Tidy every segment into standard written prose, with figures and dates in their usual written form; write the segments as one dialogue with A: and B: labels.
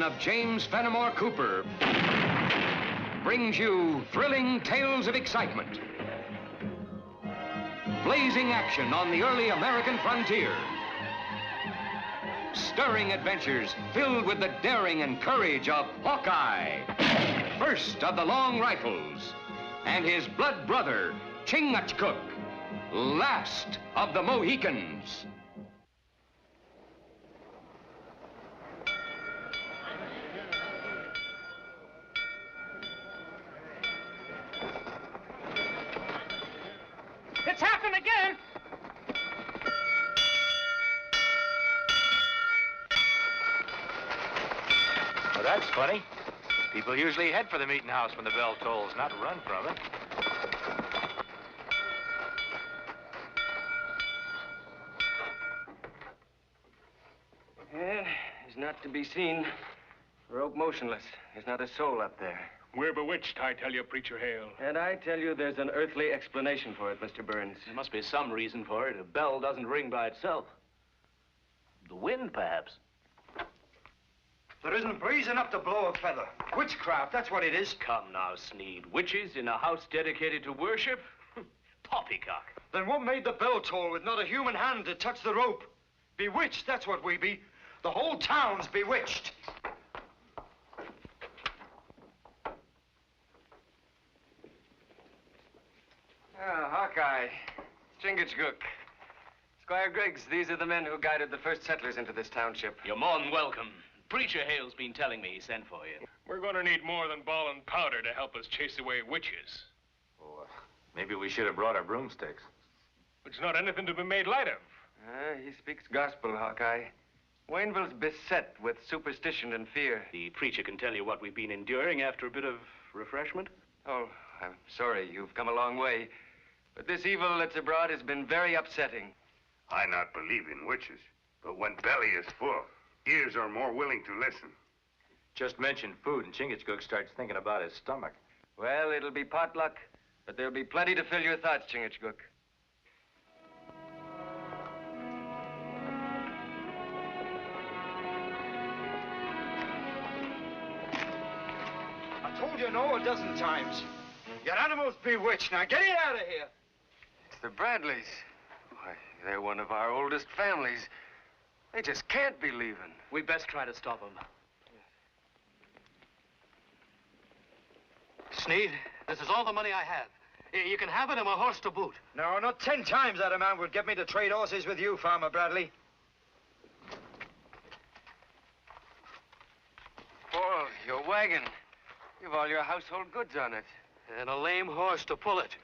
A: of James Fenimore Cooper brings you thrilling tales of excitement, blazing action on the early American frontier, stirring adventures filled with the daring and courage of Hawkeye, first of the long rifles, and his blood brother, Chingachgook, last of the Mohicans.
B: It's happened again!
C: Well, that's funny. People usually head for the meeting house when the bell tolls, not run from it.
D: Yeah, he's not to be seen. Rope motionless. There's not a soul up there.
E: We're bewitched, I tell you, Preacher Hale.
D: And I tell you, there's an earthly explanation for it, Mr. Burns.
F: There must be some reason for it. A bell doesn't ring by itself. The wind, perhaps.
G: There isn't breeze enough to blow a feather. Witchcraft, that's what it is.
F: Come now, Sneed. Witches in a house dedicated to worship? Poppycock.
G: Then what made the bell toll with not a human hand to touch the rope? Bewitched, that's what we be. The whole town's bewitched.
D: Hawkeye, Chingachgook, Squire Griggs, these are the men who guided the first settlers into this township.
F: You're more than welcome. Preacher Hale's been telling me he sent for you.
E: We're going to need more than ball and powder to help us chase away witches.
C: Oh, maybe we should have brought our broomsticks.
E: It's not anything to be made light of.
D: He speaks gospel, Hawkeye. Wayneville's beset with superstition and fear.
F: The preacher can tell you what we've been enduring after a bit of refreshment.
D: Oh, I'm sorry. You've come a long way. But this evil that's abroad has been very upsetting.
H: I not believe in witches, but when belly is full, ears are more willing to listen.
C: Just mention food and Chingachgook starts thinking about his stomach.
D: Well, it'll be potluck, but there'll be plenty to fill your thoughts, Chingachgook.
G: I told you no a dozen times. Your animal's bewitched. Now get it out of here.
D: It's the Bradleys. Why, they're one of our oldest families. They just can't be leaving.
F: We best try to stop them.
B: Sneed, this is all the money I have. You can have it and my horse to boot.
G: No, not 10 times that amount would get me to trade horses with you, Farmer Bradley.
D: Paul, your wagon. You've all your household goods on it.
B: And a lame horse to pull it.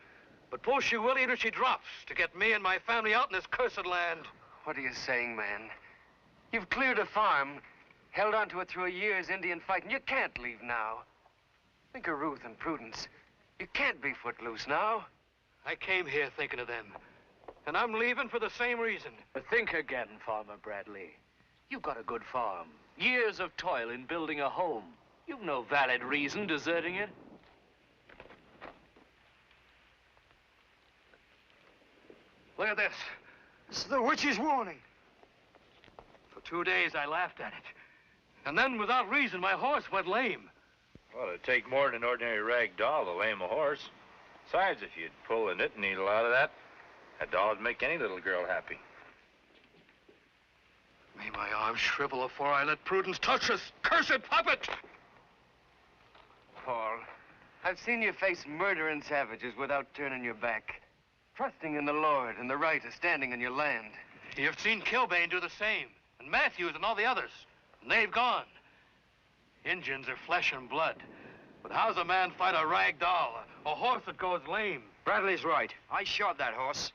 B: But pull she will, either she drops to get me and my family out in this cursed land.
D: What are you saying, man? You've cleared a farm, held onto it through a year's Indian fight, and you can't leave now. Think of Ruth and Prudence. You can't be footloose now.
B: I came here thinking of them. And I'm leaving for the same reason.
F: But think again, Farmer Bradley. You've got a good farm. Years of toil in building a home. You've no valid reason deserting it.
B: Look at this.
G: This is the witch's warning.
B: For 2 days, I laughed at it. And then, without reason, my horse went lame.
C: Well, it'd take more than an ordinary rag doll to lame a horse. Besides, if you'd pull the knitting needle out of that doll would make any little girl happy.
B: May my arms shrivel before I let Prudence touch this cursed puppet!
D: Paul, I've seen you face murder and savages without turning your back. Trusting in the Lord and the right of standing on your land.
B: You've seen Kilbane do the same, and Matthews and all the others, and they've gone. Injuns are flesh and blood, but how's a man fight a rag doll, a horse that goes lame?
G: Bradley's right. I shot that horse.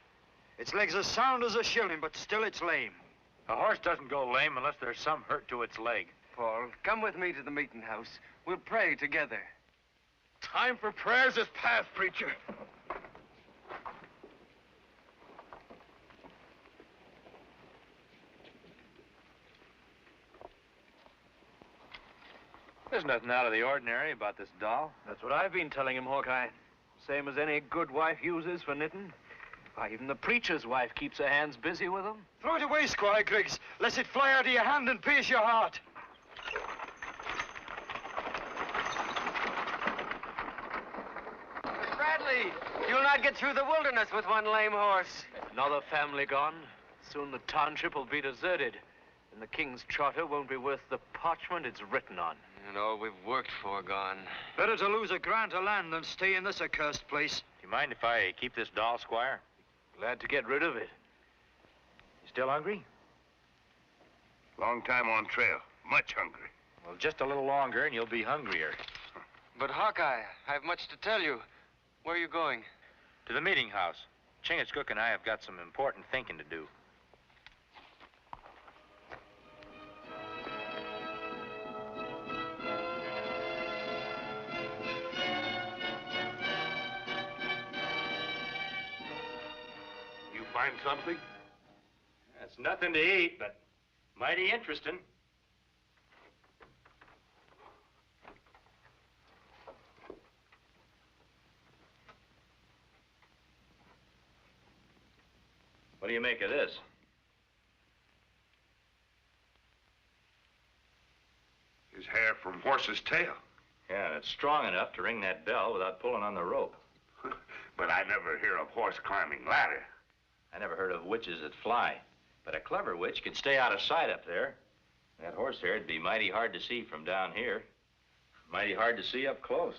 G: Its legs are sound as a shilling, but still it's lame.
C: A horse doesn't go lame unless there's some hurt to its leg.
D: Paul, come with me to the meeting house. We'll pray together.
B: Time for prayers is past, preacher.
C: There's nothing out of the ordinary about this doll.
F: That's what I've been telling him, Hawkeye. Same as any good wife uses for knitting. Why, even the preacher's wife keeps her hands busy with them.
G: Throw it away, Squire Griggs, lest it fly out of your hand and pierce your heart.
D: Bradley, you'll not get through the wilderness with one lame horse.
F: Another family gone. Soon the township will be deserted. And the king's charter won't be worth the parchment it's written on.
D: And all we've worked for gone.
G: Better to lose a grant of land than stay in this accursed place.
C: Do you mind if I keep this doll, Squire?
F: Glad to get rid of it.
C: You still hungry?
H: Long time on trail. Much hungry.
C: Well, just a little longer and you'll be hungrier.
D: But Hawkeye, I have much to tell you. Where are you going?
C: To the meeting house. Chingachgook and I have got some important thinking to do.
H: You find something?
C: That's nothing to eat, but mighty interesting. What do you make of this?
H: His hair from horse's tail.
C: Yeah, and it's strong enough to ring that bell without pulling on the rope.
H: But I never hear of horse climbing ladder.
C: I never heard of witches that fly. But a clever witch could stay out of sight up there. That horsehair'd be mighty hard to see from down here. Mighty hard to see up close.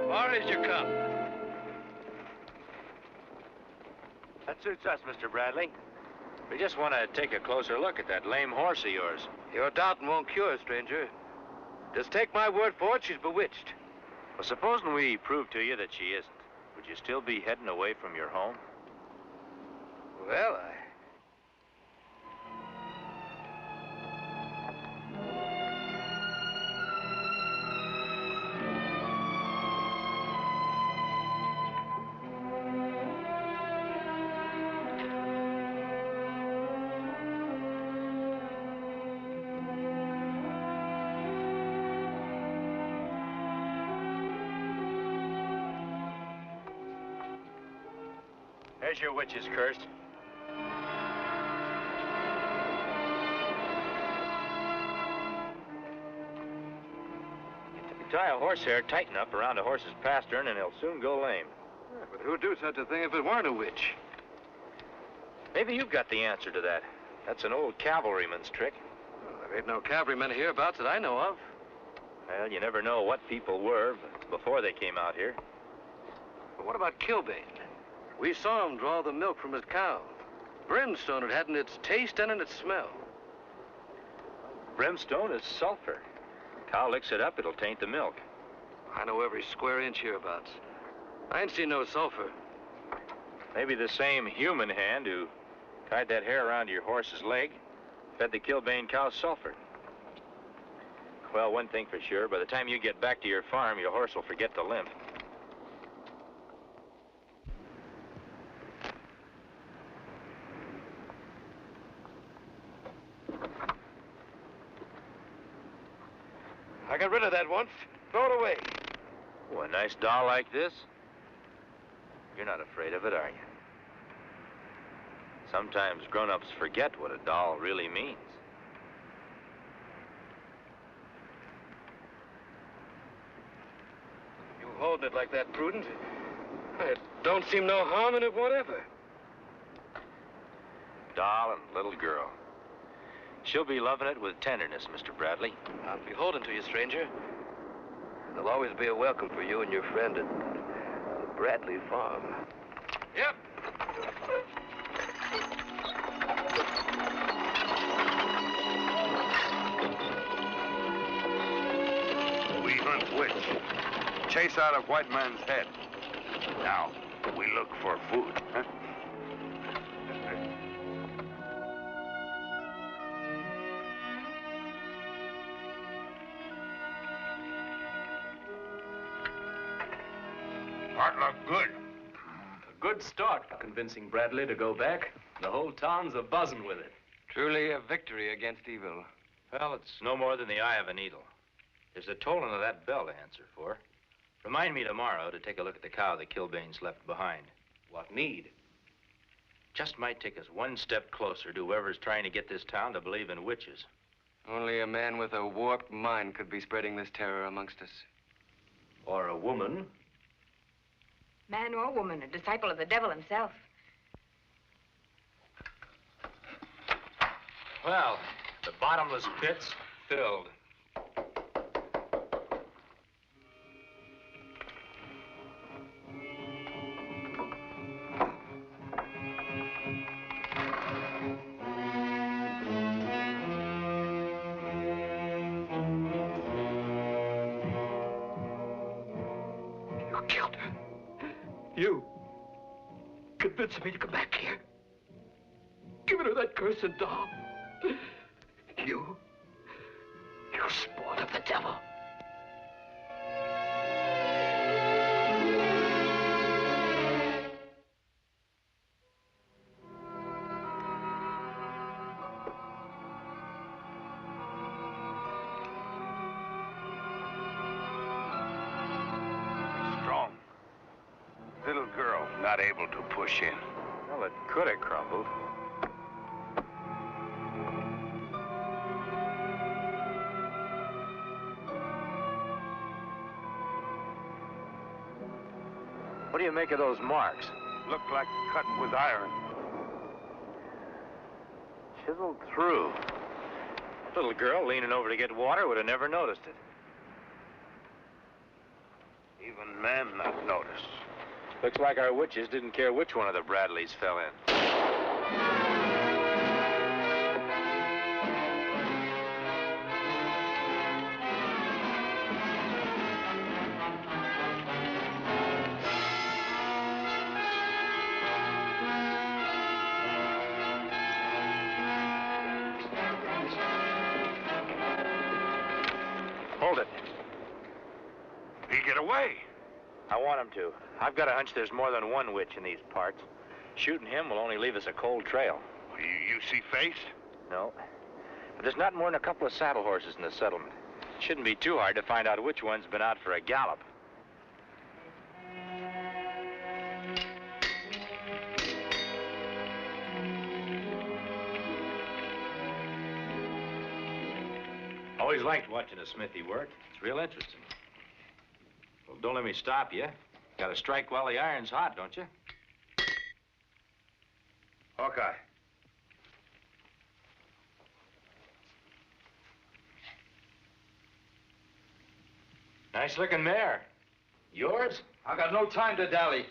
B: Far as you come.
C: That suits us, Mr. Bradley. We just want to take a closer look at that lame horse of yours.
B: Your doubting won't cure, stranger. Just take my word for it, she's bewitched.
C: Well, supposing we prove to you that she isn't, would you still be heading away from your home?
B: Well,
C: There's your witch's curse. You tie a horsehair tight enough around a horse's pastern and he'll soon go lame.
B: but who'd do such a thing if it weren't a witch?
C: Maybe you've got the answer to that. That's an old cavalryman's trick.
B: Well, there ain't no cavalrymen hereabouts that I know of.
C: Well, you never know what people were before they came out here.
B: But what about Kilbane? We saw him draw the milk from his cow. Brimstone it had in its taste and in its smell.
C: Brimstone is sulfur. Cow licks it up, it'll taint the milk.
B: I know every square inch hereabouts. I ain't seen no sulfur.
C: Maybe the same human hand who tied that hair around your horse's leg fed the Kilbane cow sulfur. Well, one thing for sure, by the time you get back to your farm, your horse will forget to limp.
B: I got rid of that once. Throw it away.
C: Oh, a nice doll like this? You're not afraid of it, are you? Sometimes grown-ups forget what a doll really means.
B: You holding it like that, Prudence? It don't seem no harm in it whatever.
C: Doll and little girl. She'll be loving it with tenderness, Mr. Bradley.
B: I'll be beholden to you, stranger. There'll always be a welcome for you and your friend at the Bradley farm. Yep.
H: We hunt witch. Chase out of white man's head. Now, we look for food, huh? Heart looked good.
F: A good start convincing Bradley to go back. The whole town's a buzzing with it.
D: Truly a victory against evil.
C: Well, it's no more than the eye of a needle. There's the tolling of that bell to answer for. Remind me tomorrow to take a look at the cow the Kilbanes left behind.
F: What need?
C: Just might take us one step closer to whoever's trying to get this town to believe in witches.
D: Only a man with a warped mind could be spreading this terror amongst us.
F: Or a woman.
I: Man or woman, a disciple of the devil himself.
C: Well, the bottomless pit's filled.
F: You convinced me to come back here. Giving her that cursed doll. You spawn of the devil.
H: Strong. Little girl, not able to push in.
C: Well, it could have crumbled. What do you make of those marks?
H: Look like cut with iron.
C: Chiseled through. Little girl leaning over to get water would have never noticed it.
H: Even man not notice.
C: Looks like our witches didn't care which one of the Bradleys fell in. Hold it.
H: He get away.
C: I want him to. I've got a hunch there's more than one witch in these parts. Shooting him will only leave us a cold trail.
H: You see face?
C: No. But there's not more than a couple of saddle horses in the settlement. It shouldn't be too hard to find out which one's been out for a gallop. Always liked watching a smithy work. It's real interesting. Well, don't let me stop you. Gotta strike while the iron's hot, don't you?
H: Hawkeye.
C: Nice looking mare. Yours?
G: I got no time to dally.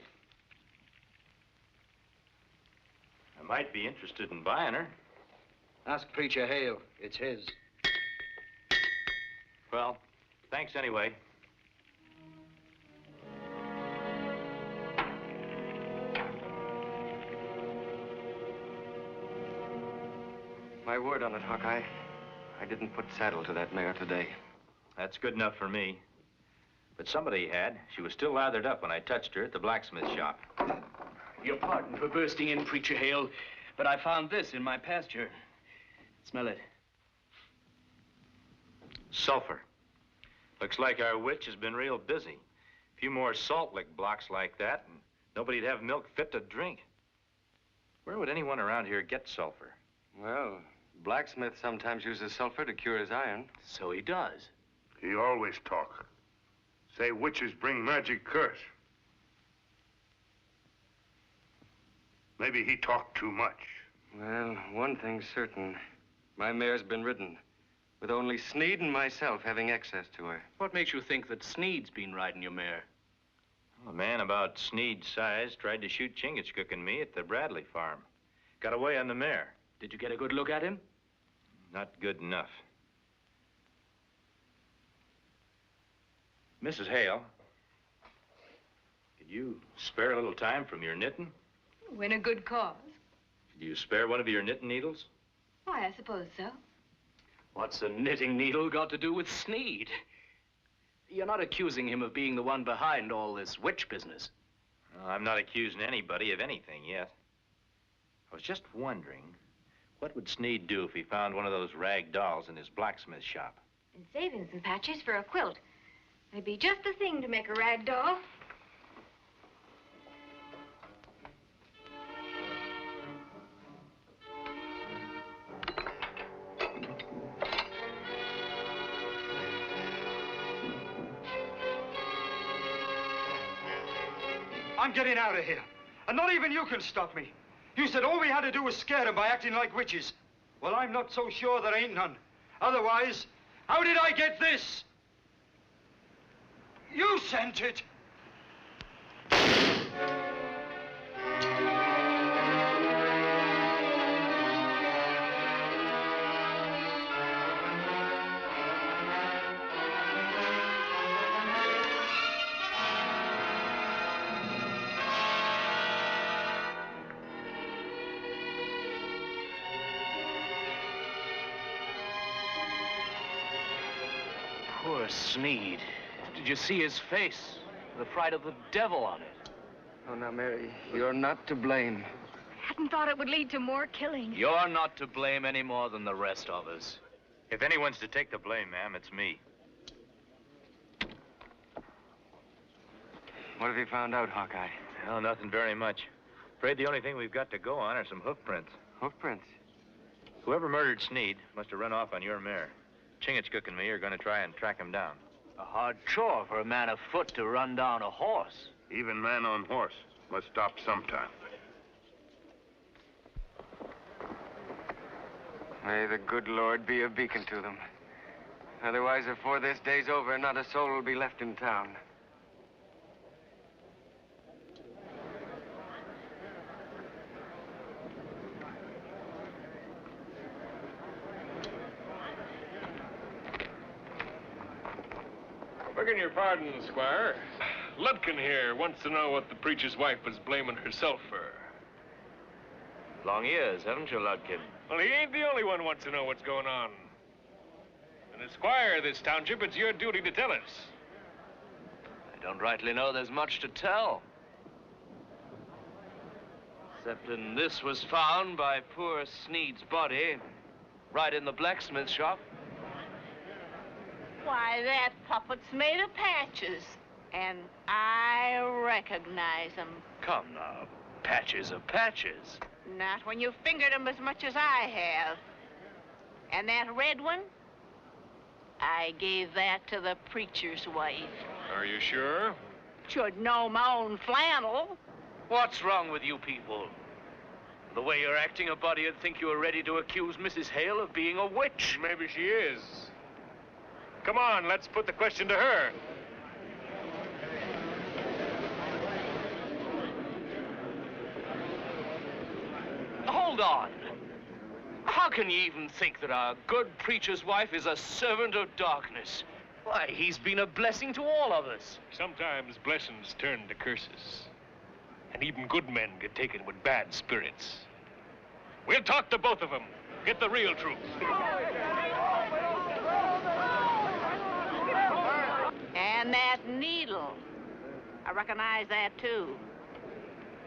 C: I might be interested in buying her.
G: Ask Preacher Hale. It's his.
C: Well, thanks anyway.
D: My word on it, Hawkeye. I didn't put saddle to that mare today.
C: That's good enough for me. But somebody had. She was still lathered up when I touched her at the blacksmith shop.
F: Your pardon for bursting in, Preacher Hale, but I found this in my pasture. Smell it.
C: Sulfur. Looks like our witch has been real busy. A few more salt lick blocks like that, and nobody'd have milk fit to drink. Where would anyone around here get sulfur?
D: Well, blacksmith sometimes uses sulfur to cure his iron.
F: So he does.
H: He always talk. Say witches bring magic curse. Maybe he talked too much.
D: Well, one thing's certain. My mare's been ridden, with only Sneed and myself having access to her.
F: What makes you think that Sneed's been riding your mare?
C: Well, a man about Sneed's size tried to shoot Chingachgook and me at the Bradley farm. Got away on the mare.
F: Did you get a good look at him?
C: Not good enough. Mrs. Hale, could you spare a little time from your knitting?
I: In a good cause.
C: Could you spare one of your knitting needles?
I: Why, I suppose so.
F: What's a knitting needle got to do with Sneed? You're not accusing him of being the one behind all this witch business.
C: Well, I'm not accusing anybody of anything yet. I was just wondering, What would Sneed do if he found one of those rag dolls in his blacksmith shop?
I: And saving some patches for a quilt. It'd be just the thing to make a rag doll.
G: I'm getting out of here. And not even you can stop me. You said all we had to do was scare them by acting like witches. Well, I'm not so sure there ain't none. Otherwise, how did I get this? You sent it.
J: Poor Sneed. Did you see his face? The fright of the devil on it.
D: Oh, now, Mary, you're not to blame.
I: Hadn't thought it would lead to more killing.
J: You're not to blame any more than the rest of us.
C: If anyone's to take the blame, ma'am, it's me.
D: What have you found out, Hawkeye?
C: Well, nothing very much. Afraid the only thing we've got to go on are some hoof prints.
D: Hoof prints?
C: Whoever murdered Sneed must have run off on your mare. Chingachgook and me are going to try and track him down.
J: A hard chore for a man afoot to run down a horse.
H: Even man on horse must stop sometime.
D: May the good Lord be a beacon to them. Otherwise, before this day's over, not a soul will be left in town.
E: Begging your pardon, Squire. Ludkin here wants to know what the preacher's wife was blaming herself for.
C: Long years, haven't you, Ludkin?
E: Well, he ain't the only one who wants to know what's going on. And as Squire of this township, it's your duty to tell us.
J: I don't rightly know there's much to tell. Except that this was found by poor Sneed's body right in the blacksmith shop.
K: Why, that puppet's made of patches, and I recognize them.
J: Come now, patches are patches.
K: Not when you've fingered them as much as I have. And that red one, I gave that to the preacher's wife.
E: Are you sure?
K: Should know my own flannel.
J: What's wrong with you people? The way you're acting, a body would think you were ready to accuse Mrs. Hale of being a witch.
E: Maybe she is. Come on, let's put the question to her.
J: Hold on. How can you even think that our good preacher's wife is a servant of darkness? Why, he's been a blessing to all of us.
E: Sometimes blessings turn to curses. And even good men get taken with bad spirits. We'll talk to both of them. Get the real truth.
K: And that needle. I recognize that, too.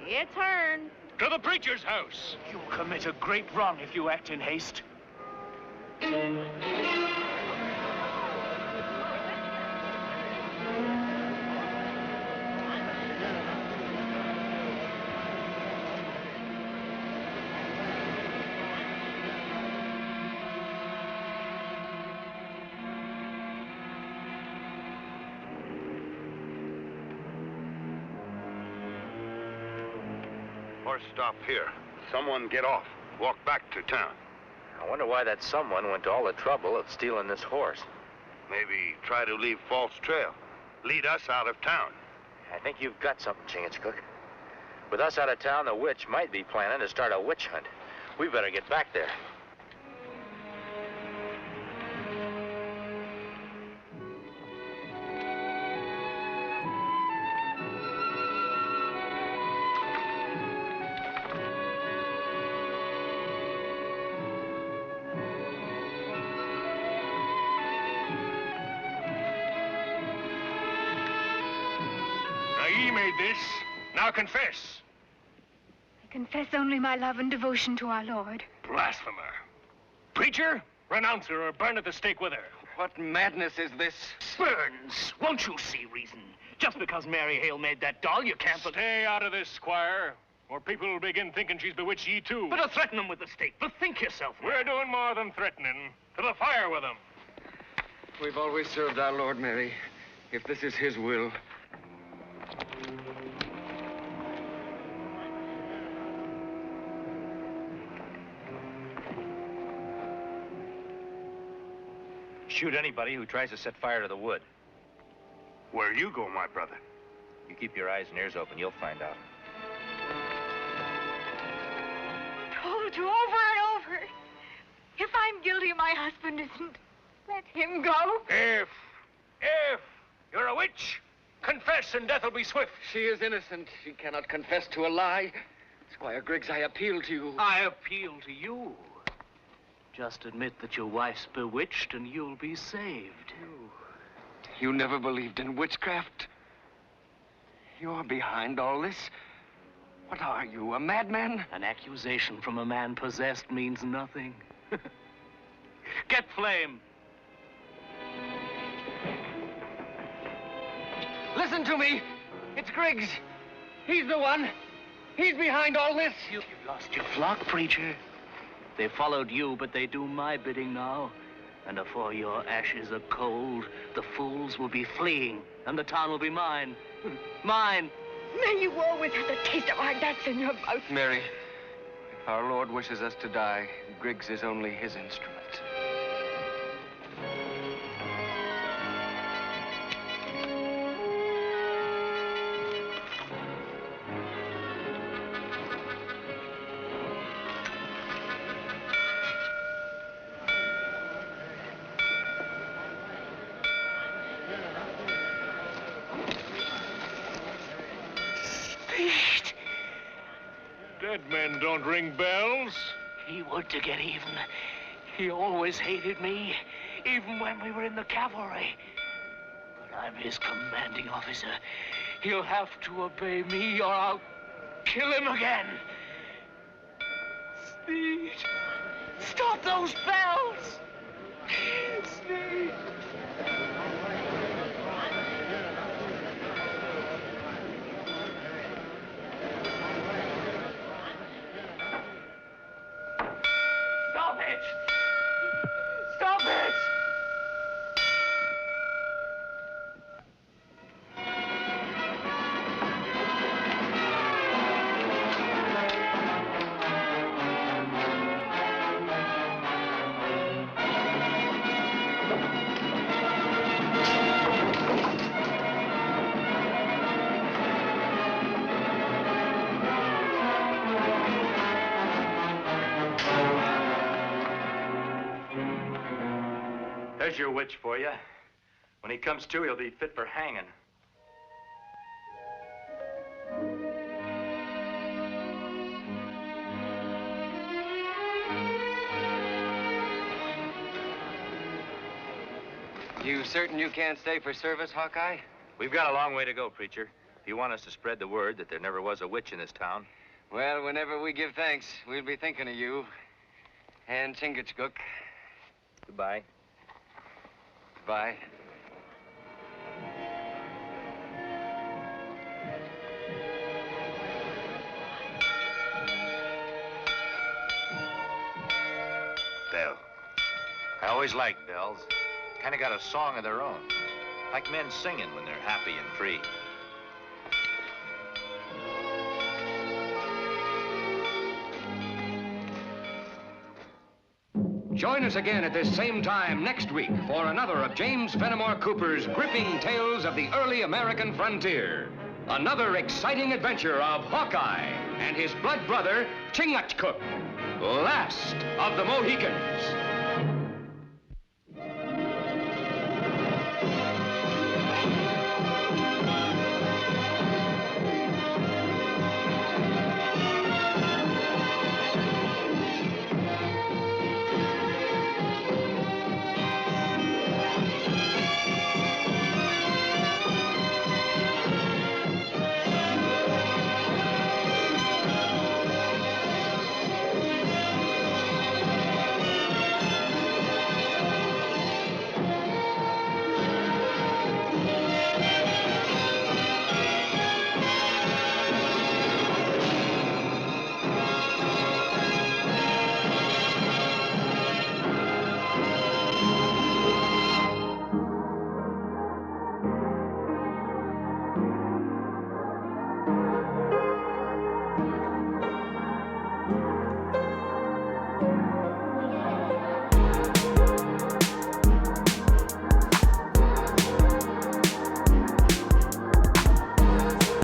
K: It's hern.
E: To the preacher's house.
J: You'll commit a great wrong if you act in haste.
H: Horse stop here. Someone get off. Walk back to town.
C: I wonder why that someone went to all the trouble of stealing this horse.
H: Maybe try to leave false trail. Lead us out of town.
C: I think you've got something, Chingachgook. With us out of town, the witch might be planning to start a witch hunt. We better get back there.
E: Ye made this. Now confess.
I: I confess only my love and devotion to our Lord.
E: Blasphemer. Preacher, renounce her or burn at the stake with her.
D: What madness is this?
J: Burns, won't you see reason? Just because Mary Hale made that doll, you can't...
E: Stay out of this, Squire, or people will begin thinking she's bewitched ye too.
J: But threaten them with the stake. Bethink yourself.
E: We're doing more than threatening. To the fire with them.
D: We've always served our Lord, Mary. If this is his will.
C: Shoot anybody who tries to set fire to the wood.
H: Where you go, my brother?
C: You keep your eyes and ears open, you'll find out.
I: Told you over and over. If I'm guilty, my husband isn't. Let him go.
E: If you're a witch, confess and death will be swift.
D: She is innocent. She cannot confess to a lie. Squire Griggs, I appeal to you.
J: I appeal to you. Just admit that your wife's bewitched and you'll be saved.
D: You never believed in witchcraft. You're behind all this. What are you, a madman?
J: An accusation from a man possessed means nothing. Get flame.
D: Listen to me. It's Griggs. He's the one. He's behind all this.
J: You've lost your flock, preacher. They followed you, but they do my bidding now. And afore your ashes are cold, the fools will be fleeing, and the town will be mine. Mine.
I: May you always have the taste of our guts in your mouth.
D: Mary, if our Lord wishes us to die, Griggs is only his instrument.
E: Dead men don't ring bells.
J: He would to get even. He always hated me, even when we were in the cavalry. But I'm his commanding officer. He'll have to obey me or I'll kill him again. Sneed, stop those bells! Sneed. Stop it! Stop it!
C: There's your witch for you. When he comes to, he'll be fit for hanging.
D: You certain you can't stay for service, Hawkeye?
C: We've got a long way to go, preacher. If you want us to spread the word that there never was a witch in this town.
D: Well, whenever we give thanks, we'll be thinking of you. And Chingachgook.
C: Goodbye.
D: Bye.
H: Bell.
C: I always liked bells. Kind of got a song of their own. Like men singing when they're happy and free.
A: Join us again at this same time next week for another of James Fenimore Cooper's gripping tales of the early American frontier. Another exciting adventure of Hawkeye and his blood brother, Chingachgook, last of the Mohicans.